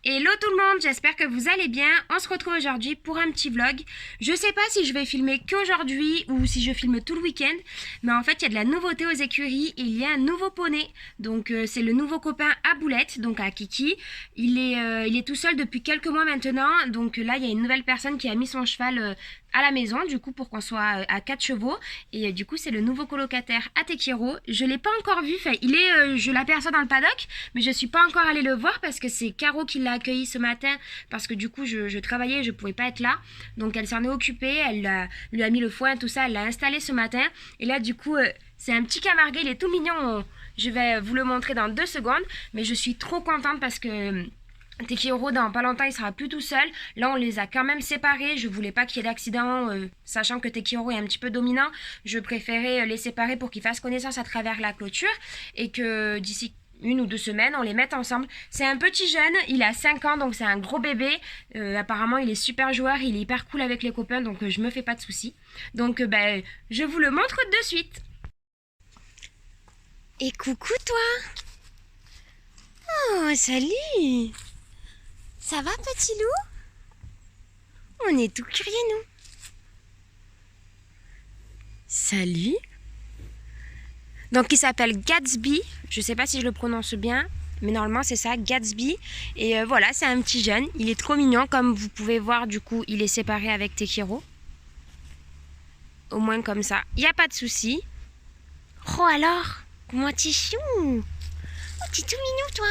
Hello tout le monde, j'espère que vous allez bien. On se retrouve aujourd'hui pour un petit vlog. Je sais pas si je vais filmer qu'aujourd'hui ou si je filme tout le week-end, mais en fait il y a de la nouveauté aux écuries. Il y a un nouveau poney, donc c'est le nouveau copain à Boulette, donc à Kiki. Il est tout seul depuis quelques mois maintenant, donc là il y a une nouvelle personne qui a mis son cheval à la maison, du coup pour qu'on soit à 4 chevaux, et du coup c'est le nouveau colocataire à Tekiro. Je l'ai pas encore vu, enfin, je l'aperçois dans le paddock, mais je suis pas encore allée le voir parce que c'est Caro qui l'a accueilli ce matin, parce que du coup je travaillais, je pouvais pas être là, donc elle s'en est occupée, lui a mis le foin, tout ça, elle l'a installé ce matin, et là du coup c'est un petit camargue, il est tout mignon, je vais vous le montrer dans 2 secondes, mais je suis trop contente parce que Tekiro, dans pas longtemps, il sera plus tout seul. Là, on les a quand même séparés. Je voulais pas qu'il y ait d'accident, sachant que Tekiro est un petit peu dominant. Je préférais les séparer pour qu'ils fassent connaissance à travers la clôture et que d'ici 1 ou 2 semaines, on les mette ensemble. C'est un petit jeune, il a 5 ans, donc c'est un gros bébé. Apparemment, il est super joueur, il est hyper cool avec les copains, donc je me fais pas de soucis. Donc, je vous le montre de suite. Et coucou toi! Oh, salut! Ça va, petit loup? On est tout curieux, nous. Salut. Donc, il s'appelle Gatsby. Je sais pas si je le prononce bien, mais normalement, c'est ça, Gatsby. Et voilà, c'est un petit jeune. Il est trop mignon. Comme vous pouvez voir, du coup, il est séparé avec Tekiro. Au moins comme ça. Il n'y a pas de souci. Oh, alors? Comment t'es chou? Oh, t'es tout mignon, toi.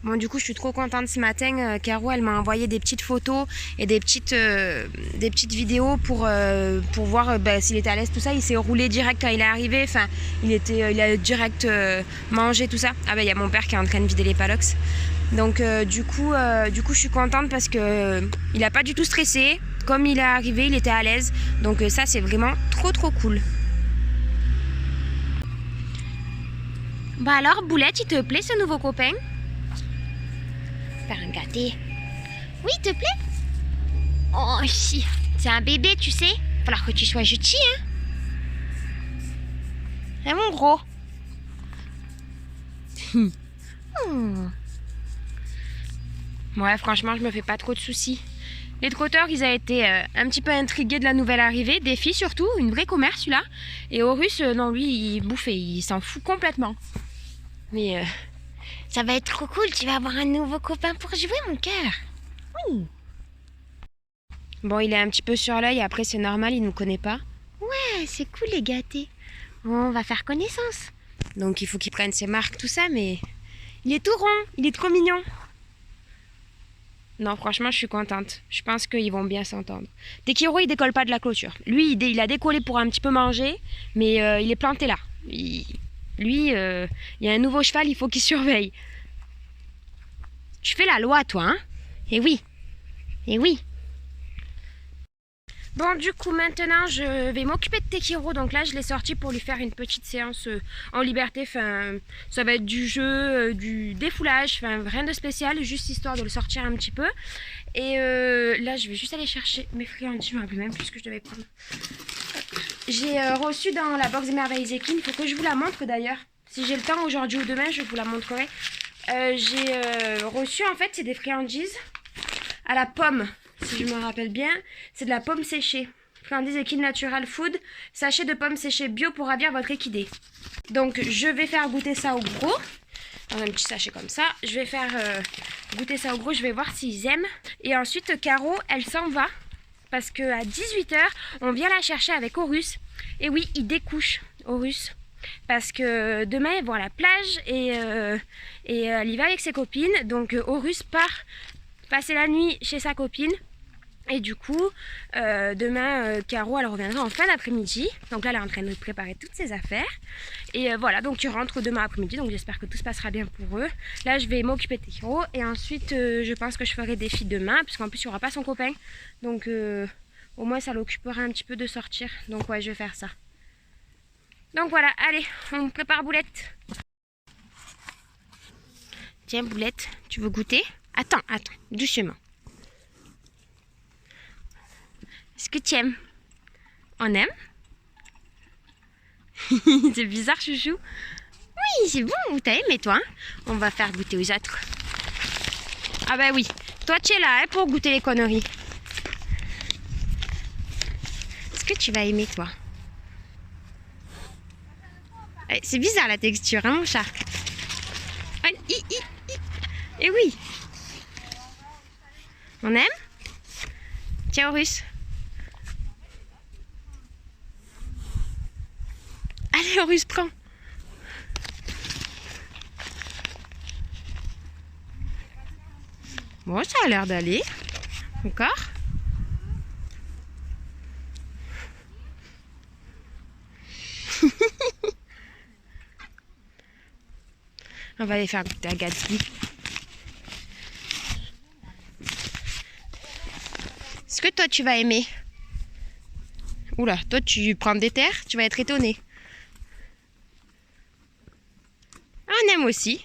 Bon, du coup, je suis trop contente ce matin. Caro, elle m'a envoyé des petites photos et des petites vidéos pour voir s'il était à l'aise, tout ça. Il s'est roulé direct quand il est arrivé. Enfin, il a direct mangé, tout ça. Ah ben, il y a mon père qui est en train de vider les paddocks. Donc, du coup, je suis contente parce que il a pas du tout stressé. Comme il est arrivé, il était à l'aise. Donc, ça, c'est vraiment trop, trop cool. Bah alors, Boulette, il te plaît ce nouveau copain? Faire un gâté. Oui, te plaît? Oh, si. C'est un bébé, tu sais. Il va falloir que tu sois gentil, hein. Hein, mon gros. Oh. Ouais, franchement, je me fais pas trop de soucis. Les trotteurs, ils ont été un petit peu intrigués de la nouvelle arrivée. Des filles surtout, une vraie commère celui-là. Et Horus, non, lui, il bouffait, il s'en fout complètement. Mais ça va être trop cool, tu vas avoir un nouveau copain pour jouer, mon cœur. Oui. Bon, il est un petit peu sur l'œil, après c'est normal, il nous connaît pas. Ouais, c'est cool les gâtés. On va faire connaissance. Donc il faut qu'il prenne ses marques, tout ça, mais il est tout rond, il est trop mignon. Non, franchement, je suis contente. Je pense qu'ils vont bien s'entendre. Tekiro, il décolle pas de la clôture. Lui, il a décollé pour un petit peu manger, mais il est planté là. Lui, il y a un nouveau cheval, il faut qu'il surveille. Tu fais la loi, toi, hein? Eh oui. Eh oui. Bon, du coup, maintenant, je vais m'occuper de Tekiro. Donc là, je l'ai sorti pour lui faire une petite séance en liberté. Enfin, ça va être du jeu, du défoulage. Enfin, rien de spécial, juste histoire de le sortir un petit peu. Et là, je vais juste aller chercher mes friandises. Je me rappelle même plus ce que je devais prendre. J'ai reçu dans la box des merveilles Ekin. Il faut que je vous la montre d'ailleurs. Si j'ai le temps aujourd'hui ou demain, je vous la montrerai. J'ai reçu, en fait, c'est des friandises à la pomme. Si je me rappelle bien, c'est de la pomme séchée. Friandises Ekin Natural Food, sachet de pommes séchées bio pour ravir votre équidé. Donc, je vais faire goûter ça au gros. Dans un petit sachet comme ça. Je vais faire goûter ça au gros, je vais voir s'ils aiment. Et ensuite, Caro, elle s'en va. Parce qu'à 18 h, on vient la chercher avec Horus. Et oui, il découche, Horus. Parce que demain, ils vont à la plage et elle y va avec ses copines. Donc, Horus part passer la nuit chez sa copine. Et du coup, demain, Caro, elle reviendra en fin d'après-midi. Donc là, elle est en train de préparer toutes ses affaires. Et voilà, donc tu rentres demain après-midi. Donc j'espère que tout se passera bien pour eux. Là, je vais m'occuper de Tekiro. Et ensuite, je pense que je ferai des filles demain. Puisqu'en plus, il n'y aura pas son copain. Donc au moins, ça l'occupera un petit peu de sortir. Donc ouais, je vais faire ça. Donc voilà, allez, on prépare Boulette. Tiens, Boulette, tu veux goûter? Attends, doucement. Est-ce que tu aimes? On aime? C'est bizarre, chouchou. Oui, c'est bon, t'as aimé toi, hein? On va faire goûter aux autres. Ah bah oui, toi tu es là hein, pour goûter les conneries. Est-ce que tu vas aimer toi? C'est bizarre la texture, hein mon chat? Et oui. On aime? Tiens Horus. Allez Horus, prends. Bon, ça a l'air d'aller. Encore. On va aller faire goûter à Gatsby. Est-ce que toi tu vas aimer? Oula, toi tu prends des terres, tu vas être étonné. On aime aussi.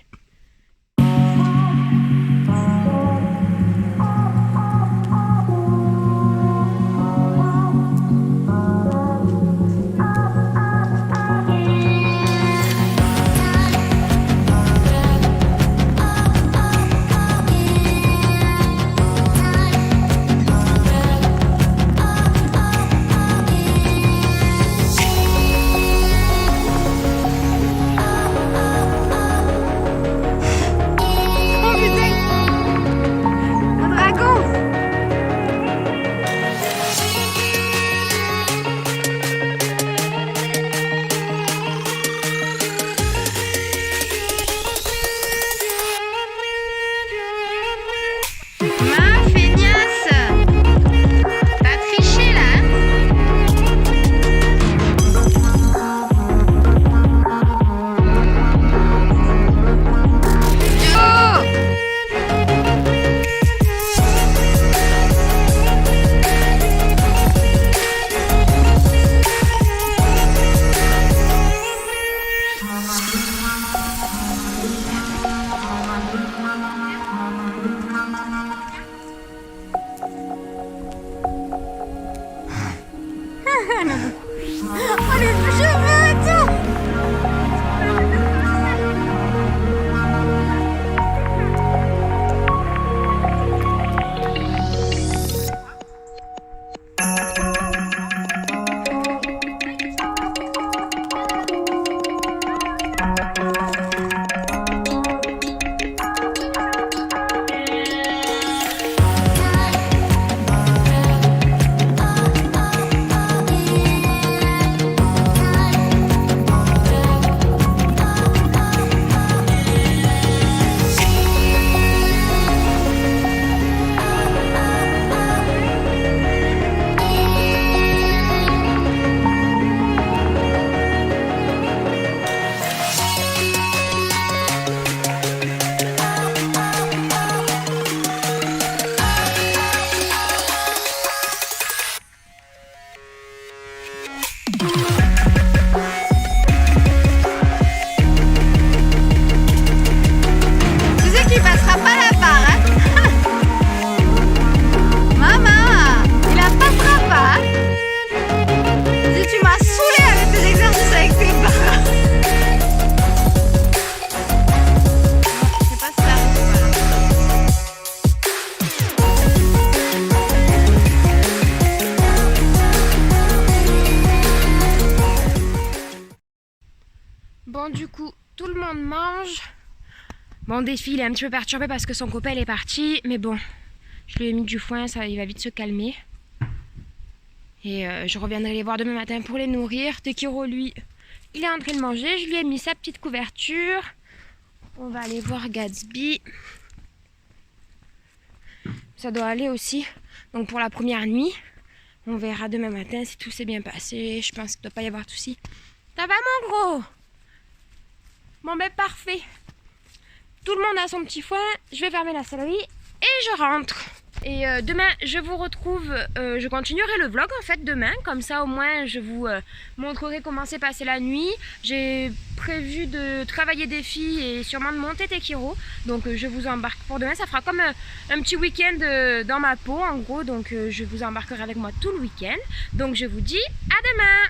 Bon, du coup, tout le monde mange. Bon, Défi, il est un petit peu perturbé parce que son copain est parti. Mais bon, je lui ai mis du foin, ça, il va vite se calmer. Et je reviendrai les voir demain matin pour les nourrir. Tekiro, lui, il est en train de manger. Je lui ai mis sa petite couverture. On va aller voir Gatsby. Ça doit aller aussi. Donc pour la première nuit, on verra demain matin si tout s'est bien passé. Je pense qu'il ne doit pas y avoir de soucis. Ça va mon gros? Bon ben parfait. Tout le monde a son petit foin. Je vais fermer la sellerie et je rentre. Et demain je vous retrouve, je continuerai le vlog en fait demain. Comme ça au moins je vous montrerai comment s'est passée la nuit. J'ai prévu de travailler des filles et sûrement de monter Tekiro. Donc je vous embarque pour demain. Ça fera comme un petit week-end dans ma peau en gros. Donc je vous embarquerai avec moi tout le week-end. Donc je vous dis à demain.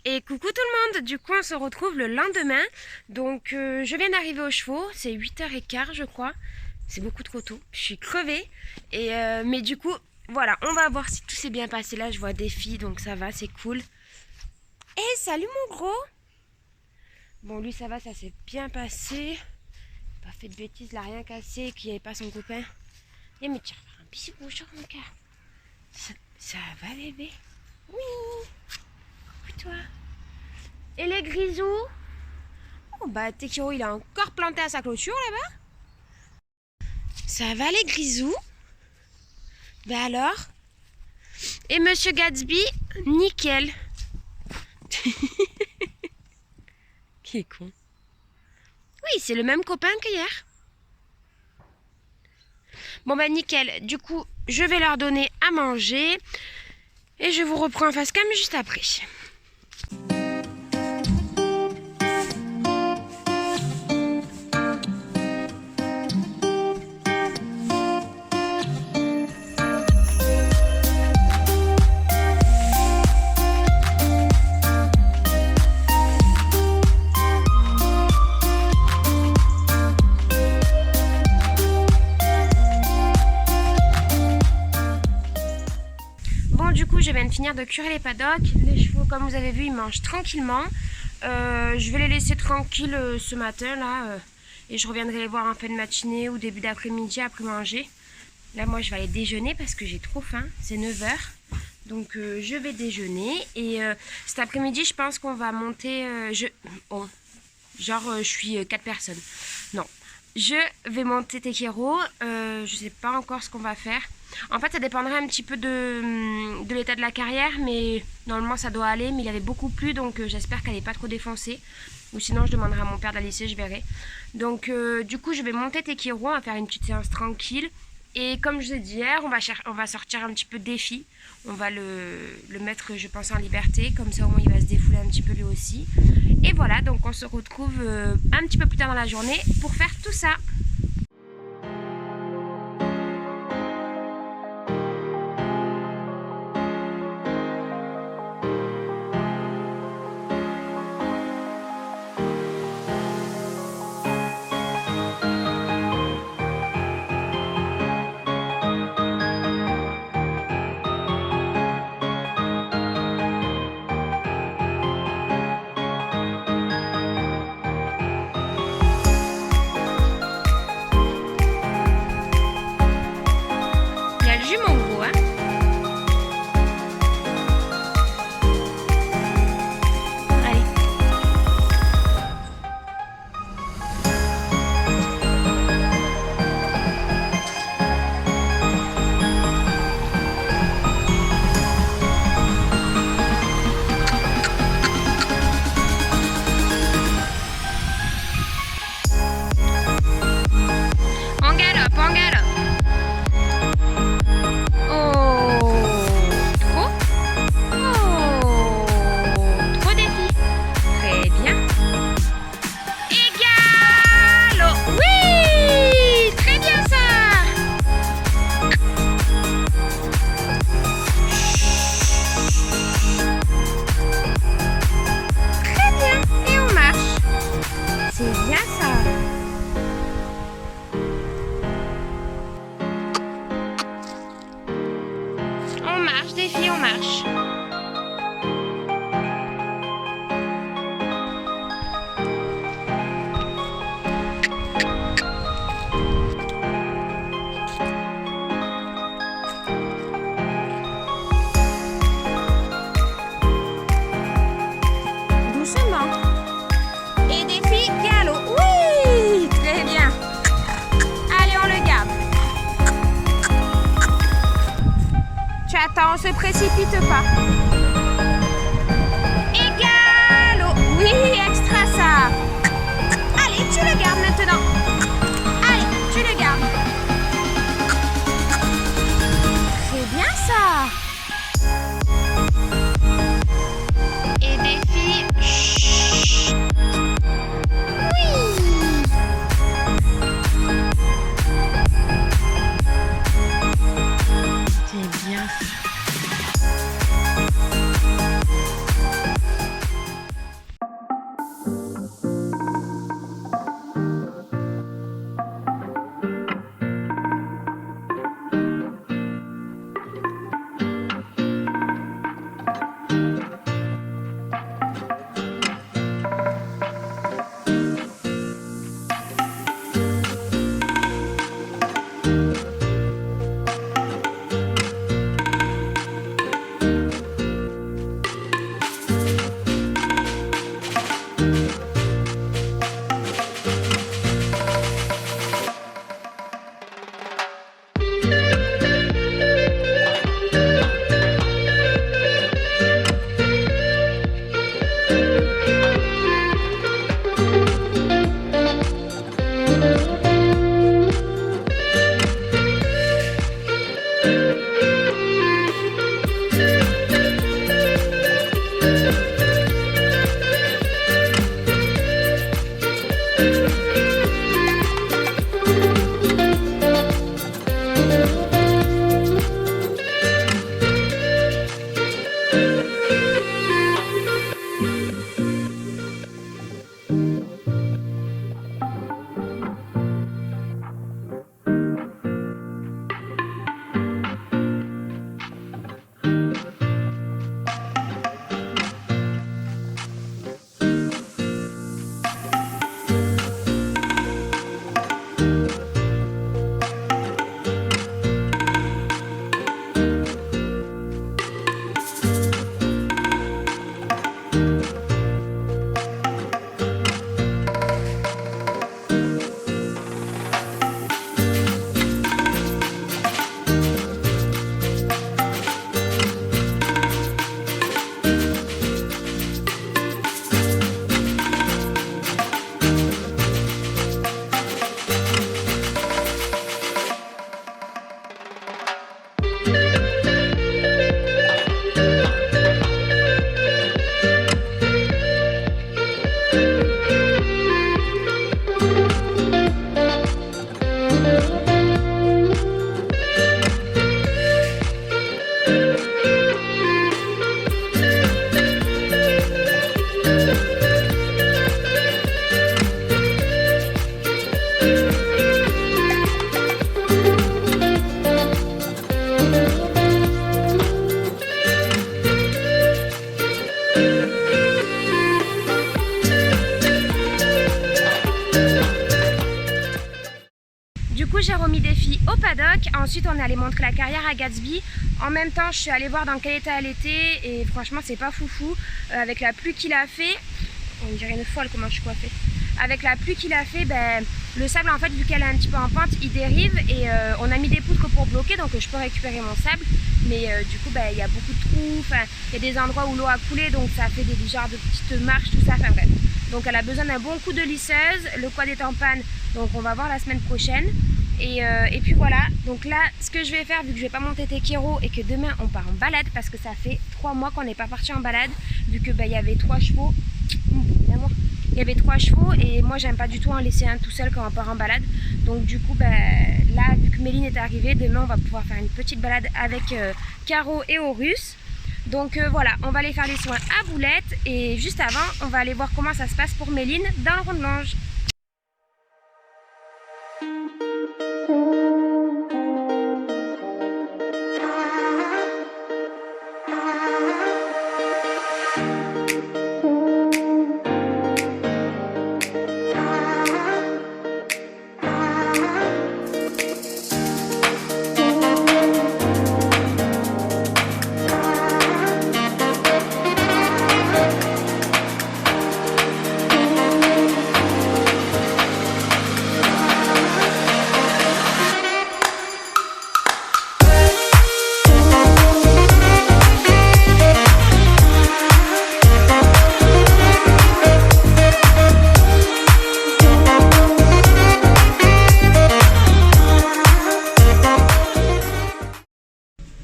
Et coucou tout le monde, du coup on se retrouve le lendemain. Donc je viens d'arriver aux chevaux, c'est 8h15 je crois. C'est beaucoup trop tôt. Je suis crevée. Mais du coup, voilà, on va voir si tout s'est bien passé. Là, je vois des filles, donc ça va, c'est cool. Eh, salut mon gros! Bon, lui, ça va, ça s'est bien passé. Pas fait de bêtises, là, rien cassé, qu'il n'y avait pas son copain. Eh, mais tu vas faire un bisou, bonjour mon cœur. Ça va, bébé? Oui! Coucou, toi. Et les grisous? Oh, bah, Tekiro, il a encore planté à sa clôture, là-bas. Ça va, les grisous? Ben alors? Et Monsieur Gatsby? Nickel. Qui est con. Oui, c'est le même copain qu'hier. Bon bah nickel, du coup je vais leur donner à manger et je vous reprends en face cam juste après. Du coup, je viens de finir de curer les paddocks. Les chevaux, comme vous avez vu, ils mangent tranquillement. Je vais les laisser tranquilles ce matin là, et je reviendrai les voir en fin de matinée ou début d'après-midi après manger. Là, moi, je vais aller déjeuner parce que j'ai trop faim. C'est 9 h. Donc, je vais déjeuner. Et cet après-midi, je pense qu'on va monter... je suis 4 personnes. Non. Je vais monter Tekiro. Je sais pas encore ce qu'on va faire. En fait, ça dépendrait un petit peu de l'état de la carrière, mais normalement ça doit aller. Mais il avait beaucoup plu, donc j'espère qu'elle n'est pas trop défoncée. Ou sinon, je demanderai à mon père de la laisser, je verrai. Donc, du coup, je vais monter Tekiro, on va faire une petite séance tranquille. Et comme je vous ai dit hier, on va sortir un petit peu de défi. On va le mettre, je pense, en liberté. Comme ça, au moins, il va se défouler un petit peu lui aussi. Et voilà, donc on se retrouve un petit peu plus tard dans la journée pour faire tout ça. Attends, on se précipite pas. Égalo. Oui, extra ça. Allez, tu le gardes maintenant. Allez, tu le gardes. C'est bien ça. Et des filles. Chut. Oui. C'est bien ça. Du coup, j'ai remis des filles au paddock. Ensuite, on est allé montrer la carrière à Gatsby. En même temps, je suis allée voir dans quel état elle était. Et franchement, c'est pas foufou. Avec la pluie qu'il a fait, on dirait une folle comment je suis coiffée. Avec la pluie qu'il a fait, ben, le sable, en fait, vu qu'elle est un petit peu en pente, il dérive. Et on a mis des poutres pour bloquer, donc je peux récupérer mon sable. Mais du coup, ben, il y a beaucoup de trous. Enfin, il y a des endroits où l'eau a coulé, donc ça fait des genres de petites marches, tout ça. Enfin bref. Donc elle a besoin d'un bon coup de lisseuse. Le quad est en panne, donc on va voir la semaine prochaine. Et puis voilà, donc là ce que je vais faire, vu que je vais pas monter Tekiero et que demain on part en balade, parce que ça fait 3 mois qu'on n'est pas parti en balade, vu que il y avait 3 chevaux. Il y avait 3 chevaux et moi j'aime pas du tout en laisser un tout seul quand on part en balade. Donc du coup là, vu que Méline est arrivée, demain on va pouvoir faire une petite balade avec Caro et Horus. Donc voilà, on va aller faire les soins à Boulette et juste avant on va aller voir comment ça se passe pour Méline dans le Rondelange.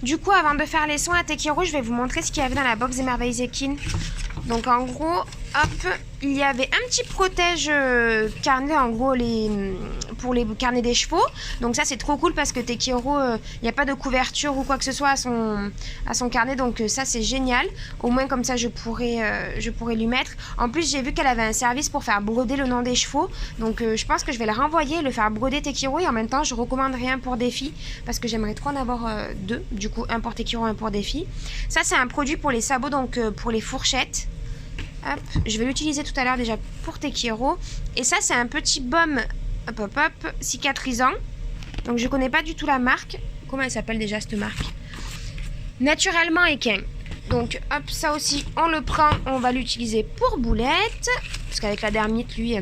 Du coup, avant de faire les soins à Tekiero, je vais vous montrer ce qu'il y avait dans la box des merveilles équines. Donc en gros, hop, il y avait un petit protège carnet, en gros, pour les carnets des chevaux. Donc ça, c'est trop cool parce que Tekiero, il n'y a pas de couverture ou quoi que ce soit à son carnet. Donc ça, c'est génial. Au moins, comme ça, je pourrais lui mettre. En plus, j'ai vu qu'elle avait un service pour faire broder le nom des chevaux. Donc je pense que je vais le renvoyer, le faire broder Tekiero. Et en même temps, je recommanderai un pour des filles parce que j'aimerais trop en avoir 2. Du coup, un pour Tekiero, un pour des filles. Ça, c'est un produit pour les sabots, donc pour les fourchettes. Hop, je vais l'utiliser tout à l'heure déjà pour Tekiero. Et ça, c'est un petit baume cicatrisant. Donc, je connais pas du tout la marque. Comment elle s'appelle déjà cette marque? Naturellement Équin. Donc, hop, ça aussi, on le prend. On va l'utiliser pour Boulette. Parce qu'avec la dermite, lui,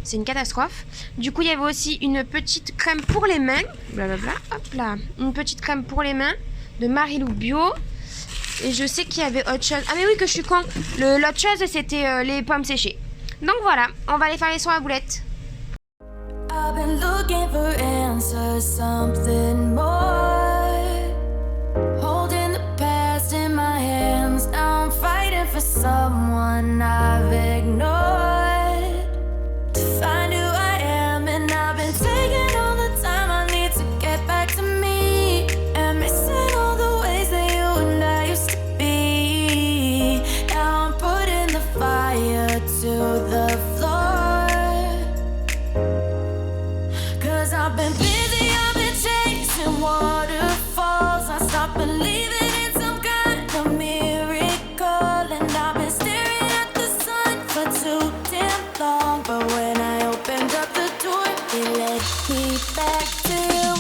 c'est une catastrophe. Du coup, il y avait aussi une petite crème pour les mains. Blablabla. Hop là. Une petite crème pour les mains de Marilou Bio. Et je sais qu'il y avait autre chose. Ah mais oui, que je suis con. L'autre chose, c'était les pommes séchées. Donc voilà, on va aller faire les soins à Boulette. I've been looking for answers, something more. Holding the past in my hands. Now I'm fighting for someone I've ignored. To find who I am, and I've been taking all the time I need to get back to me. And missing all the ways that you and I used to be. Now I'm putting the fire to the floor. 'Cause I've been busy, I've been chasing waterfalls. I stopped believing in some kind of miracle. And I've been staring at the sun for too damn long. But when I opened up the door, it led me back to you.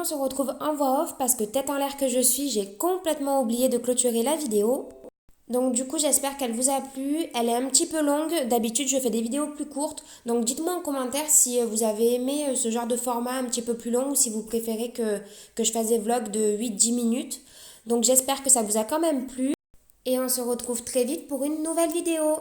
on se retrouve en voix off parce que tête en l'air que je suis, j'ai complètement oublié de clôturer la vidéo. Donc du coup, j'espère qu'elle vous a plu. Elle est un petit peu longue. D'habitude, je fais des vidéos plus courtes. Donc dites-moi en commentaire si vous avez aimé ce genre de format un petit peu plus long ou si vous préférez que je fasse des vlogs de 8-10 minutes. Donc j'espère que ça vous a quand même plu. Et on se retrouve très vite pour une nouvelle vidéo.